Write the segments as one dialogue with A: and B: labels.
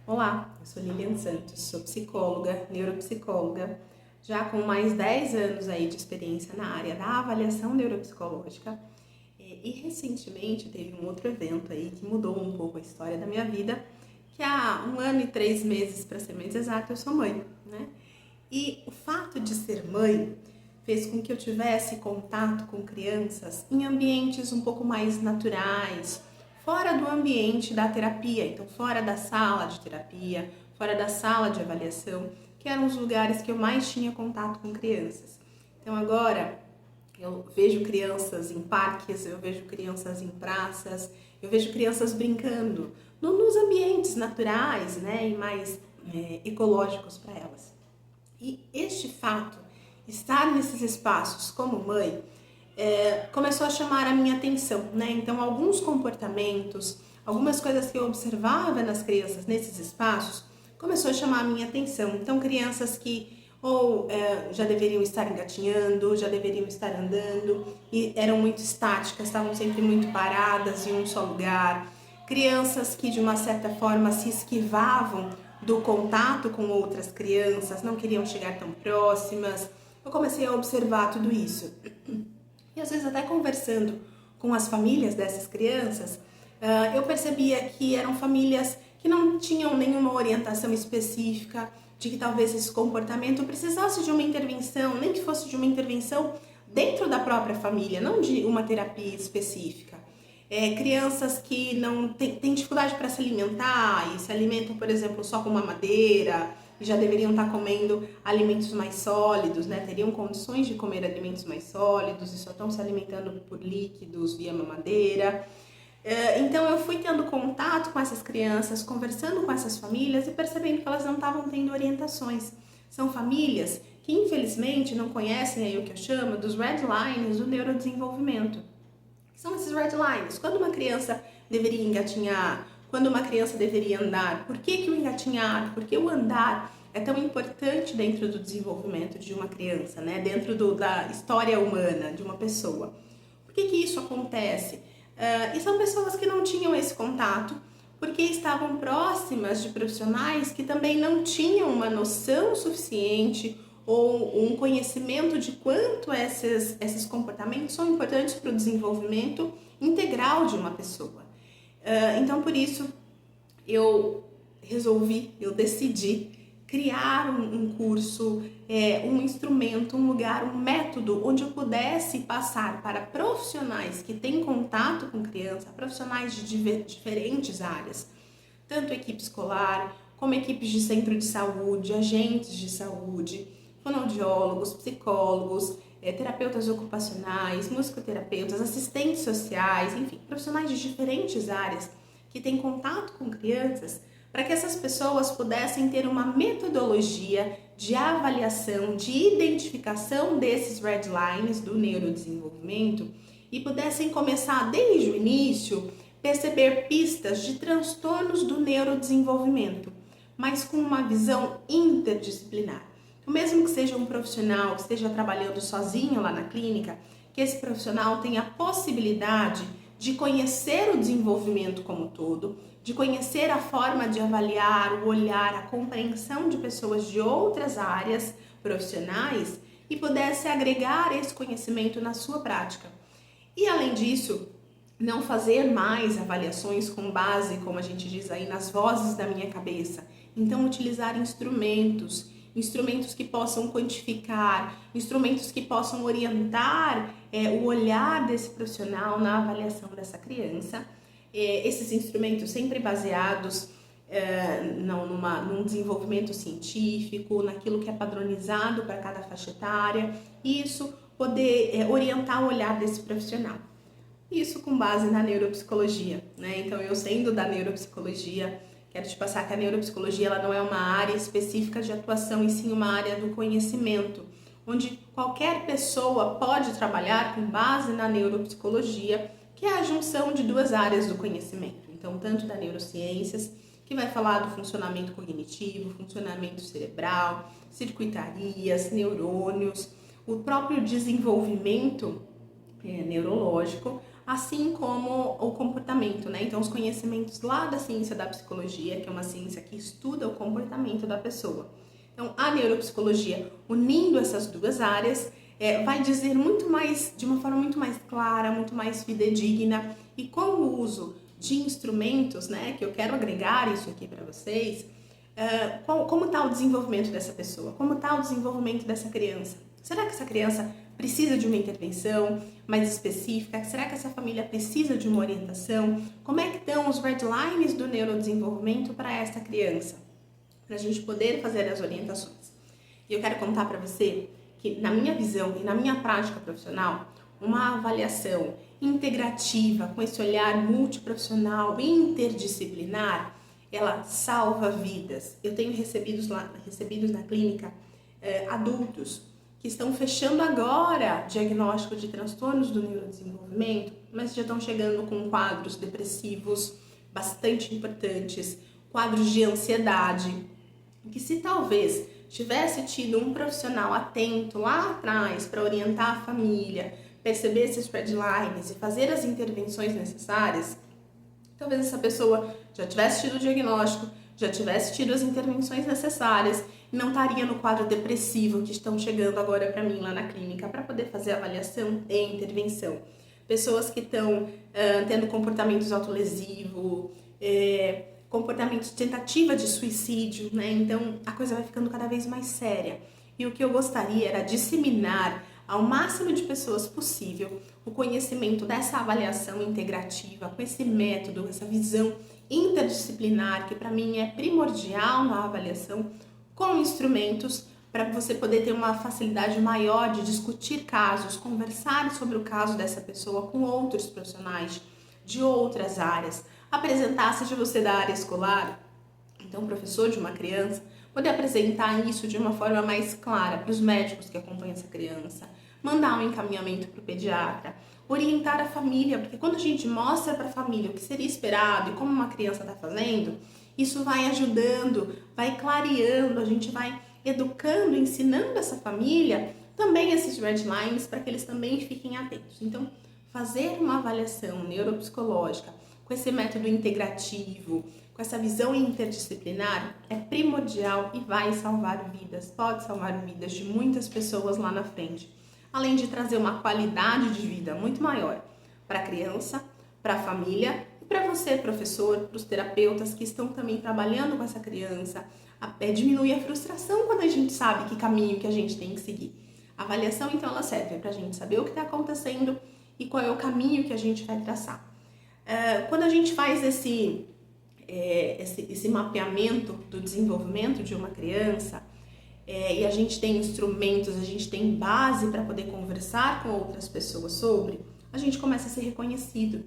A: Olá, eu sou Lilian Santos, sou psicóloga, neuropsicóloga, já com mais 10 anos aí de experiência na área da avaliação neuropsicológica. E recentemente teve um outro evento aí que mudou um pouco a história da minha vida, que há 1 ano e 3 meses, para ser mais exato, eu sou mãe, né? E o fato de ser mãe fez com que eu tivesse contato com crianças em ambientes um pouco mais naturais, fora do ambiente da terapia, então fora da sala de terapia, fora da sala de avaliação, que eram os lugares que eu mais tinha contato com crianças. Então agora eu vejo crianças em parques, eu vejo crianças em praças, eu vejo crianças brincando nos ambientes naturais, né, e mais ecológicos para elas. E este fato, estar nesses espaços como mãe, começou a chamar a minha atenção, né? Então, alguns comportamentos, algumas coisas que eu observava nas crianças nesses espaços, começou a chamar a minha atenção. Então, crianças que já deveriam estar engatinhando, já deveriam estar andando, e eram muito estáticas, estavam sempre muito paradas em um só lugar. Crianças que, de uma certa forma, se esquivavam do contato com outras crianças, não queriam chegar tão próximas. Eu comecei a observar tudo isso. E às vezes até conversando com as famílias dessas crianças, eu percebia que eram famílias que não tinham nenhuma orientação específica, de que talvez esse comportamento precisasse de uma intervenção, nem que fosse de uma intervenção dentro da própria família, não de uma terapia específica. Crianças que não têm dificuldade para se alimentar e se alimentam, por exemplo, só com mamadeira, e já deveriam estar comendo alimentos mais sólidos, né? Teriam condições de comer alimentos mais sólidos e só estão se alimentando por líquidos via mamadeira. Então eu fui tendo contato com essas crianças, conversando com essas famílias e percebendo que elas não estavam tendo orientações. São famílias que infelizmente não conhecem aí o que eu chamo dos red lines do neurodesenvolvimento. São esses red lines. Quando uma criança deveria engatinhar, quando uma criança deveria andar, por que o engatinhar, por que o andar é tão importante dentro do desenvolvimento de uma criança, né? Dentro da história humana de uma pessoa. Por que isso acontece? E são pessoas que não tinham esse contato porque estavam próximas de profissionais que também não tinham uma noção suficiente ou um conhecimento de quanto esses comportamentos são importantes para o desenvolvimento integral de uma pessoa. Então, por isso, eu decidi criar um curso, um instrumento, um lugar, um método onde eu pudesse passar para profissionais que têm contato com criança, profissionais de diferentes áreas, tanto equipe escolar, como equipes de centro de saúde, agentes de saúde, fonoaudiólogos, psicólogos, terapeutas ocupacionais, musicoterapeutas, assistentes sociais, enfim, profissionais de diferentes áreas que têm contato com crianças, para que essas pessoas pudessem ter uma metodologia de avaliação, de identificação desses red lines do neurodesenvolvimento e pudessem começar desde o início perceber pistas de transtornos do neurodesenvolvimento, mas com uma visão interdisciplinar. O mesmo que seja um profissional que esteja trabalhando sozinho lá na clínica, que esse profissional tenha a possibilidade de conhecer o desenvolvimento como um todo, de conhecer a forma de avaliar, o olhar, a compreensão de pessoas de outras áreas profissionais e pudesse agregar esse conhecimento na sua prática. E além disso, não fazer mais avaliações com base, como a gente diz aí, nas vozes da minha cabeça. Então, utilizar instrumentos que possam quantificar, instrumentos que possam orientar o olhar desse profissional na avaliação dessa criança. Esses instrumentos sempre baseados num desenvolvimento científico, naquilo que é padronizado para cada faixa etária, e isso poder orientar o olhar desse profissional. Isso com base na neuropsicologia, né? Então, eu sendo da neuropsicologia, quero te passar que a neuropsicologia ela não é uma área específica de atuação, e sim uma área do conhecimento, onde qualquer pessoa pode trabalhar com base na neuropsicologia, que é a junção de duas áreas do conhecimento. Então, tanto da neurociências, que vai falar do funcionamento cognitivo, funcionamento cerebral, circuitarias, neurônios, o próprio desenvolvimento neurológico, assim como o comportamento, né? Então, os conhecimentos lá da ciência da psicologia, que é uma ciência que estuda o comportamento da pessoa. Então, a neuropsicologia, unindo essas duas áreas, vai dizer muito mais, de uma forma muito mais clara, muito mais fidedigna, e com o uso de instrumentos, né, que eu quero agregar isso aqui para vocês, como está o desenvolvimento dessa pessoa, como está o desenvolvimento dessa criança. Será que essa criança precisa de uma intervenção mais específica? Será que essa família precisa de uma orientação? Como é que estão os red lines do neurodesenvolvimento para essa criança? Para a gente poder fazer as orientações. E eu quero contar para você que, na minha visão e na minha prática profissional, uma avaliação integrativa, com esse olhar multiprofissional, interdisciplinar, ela salva vidas. Eu tenho recebidos na clínica adultos que estão fechando agora diagnóstico de transtornos do neurodesenvolvimento, mas já estão chegando com quadros depressivos bastante importantes, quadros de ansiedade, que se talvez tivesse tido um profissional atento lá atrás para orientar a família, perceber esses red lines e fazer as intervenções necessárias, talvez essa pessoa já tivesse tido o diagnóstico, já tivesse tido as intervenções necessárias e não estaria no quadro depressivo que estão chegando agora para mim lá na clínica para poder fazer avaliação e intervenção. Pessoas que estão tendo comportamentos autolesivos, comportamentos de tentativa de suicídio, né? Então a coisa vai ficando cada vez mais séria. E o que eu gostaria era disseminar ao máximo de pessoas possível o conhecimento dessa avaliação integrativa, com esse método, essa visão interdisciplinar, que para mim é primordial na avaliação, com instrumentos para você poder ter uma facilidade maior de discutir casos, conversar sobre o caso dessa pessoa com outros profissionais de outras áreas, apresentar, seja você da área escolar, então professor de uma criança, poder apresentar isso de uma forma mais clara para os médicos que acompanham essa criança, mandar um encaminhamento para o pediatra, orientar a família, porque quando a gente mostra para a família o que seria esperado e como uma criança está fazendo, isso vai ajudando, vai clareando, a gente vai educando, ensinando essa família também esses red lines para que eles também fiquem atentos. Então, fazer uma avaliação neuropsicológica com esse método integrativo, com essa visão interdisciplinar, é primordial e vai salvar vidas, pode salvar vidas de muitas pessoas lá na frente. Além de trazer uma qualidade de vida muito maior para a criança, para a família e para você, professor, para os terapeutas que estão também trabalhando com essa criança. Diminui a frustração quando a gente sabe que caminho que a gente tem que seguir. A avaliação, então, ela serve para a gente saber o que está acontecendo e qual é o caminho que a gente vai traçar. Quando a gente faz esse mapeamento do desenvolvimento de uma criança, e a gente tem instrumentos, a gente tem base para poder conversar com outras pessoas sobre, a gente começa a ser reconhecido.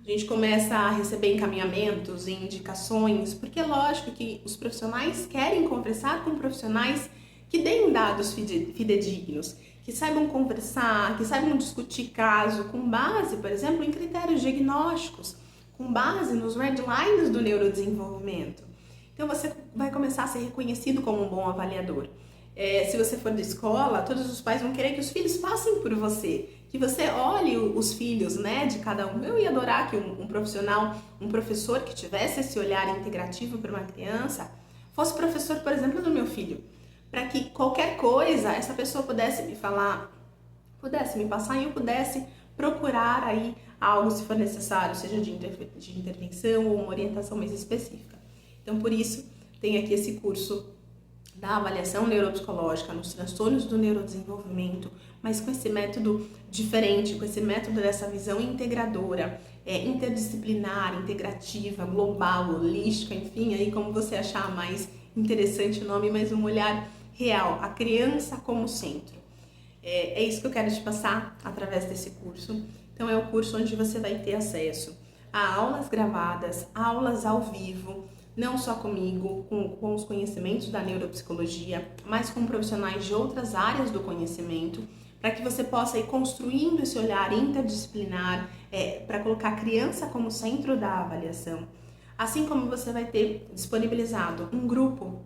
A: A gente começa a receber encaminhamentos e indicações, porque é lógico que os profissionais querem conversar com profissionais que deem dados fidedignos, que saibam conversar, que saibam discutir caso com base, por exemplo, em critérios diagnósticos, com base nos red lines do neurodesenvolvimento. Então você vai começar a ser reconhecido como um bom avaliador. Se você for da escola, todos os pais vão querer que os filhos passem por você, que você olhe os filhos, né, de cada um. Eu ia adorar que um profissional, um professor que tivesse esse olhar integrativo para uma criança, fosse professor, por exemplo, do meu filho, para que qualquer coisa essa pessoa pudesse me falar, pudesse me passar e eu pudesse procurar aí algo se for necessário, seja de intervenção ou uma orientação mais específica. Então, por isso, tem aqui esse curso da avaliação neuropsicológica nos transtornos do neurodesenvolvimento, mas com esse método diferente, com esse método dessa visão integradora, interdisciplinar, integrativa, global, holística, enfim, aí como você achar mais interessante o nome, mas um olhar real, a criança como centro. É isso que eu quero te passar através desse curso. Então é o curso onde você vai ter acesso a aulas gravadas, aulas ao vivo, não só comigo, com os conhecimentos da neuropsicologia, mas com profissionais de outras áreas do conhecimento, para que você possa ir construindo esse olhar interdisciplinar, para colocar a criança como centro da avaliação. Assim como você vai ter disponibilizado um grupo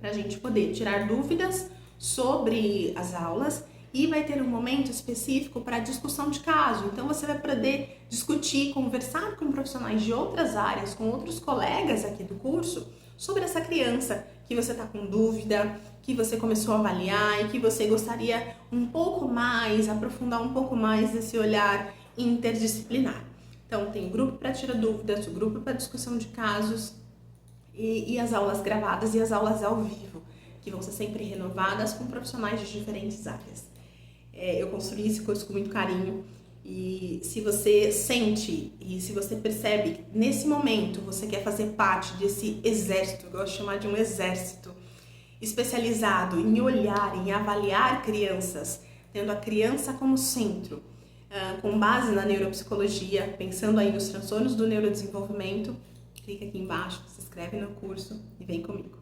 A: para a gente poder tirar dúvidas sobre as aulas e vai ter um momento específico para discussão de caso. Então você vai poder discutir, conversar com profissionais de outras áreas, com outros colegas aqui do curso, sobre essa criança que você está com dúvida, que você começou a avaliar e que você gostaria um pouco mais, aprofundar um pouco mais esse olhar interdisciplinar. Então tem o grupo para tirar dúvidas, o grupo para discussão de casos e as aulas gravadas e as aulas ao vivo, que vão ser sempre renovadas com profissionais de diferentes áreas. Eu construí esse curso com muito carinho e se você sente e se você percebe que nesse momento você quer fazer parte desse exército, eu gosto de chamar de um exército, especializado em olhar, em avaliar crianças, tendo a criança como centro, com base na neuropsicologia, pensando aí nos transtornos do neurodesenvolvimento, clica aqui embaixo, se inscreve no curso e vem comigo.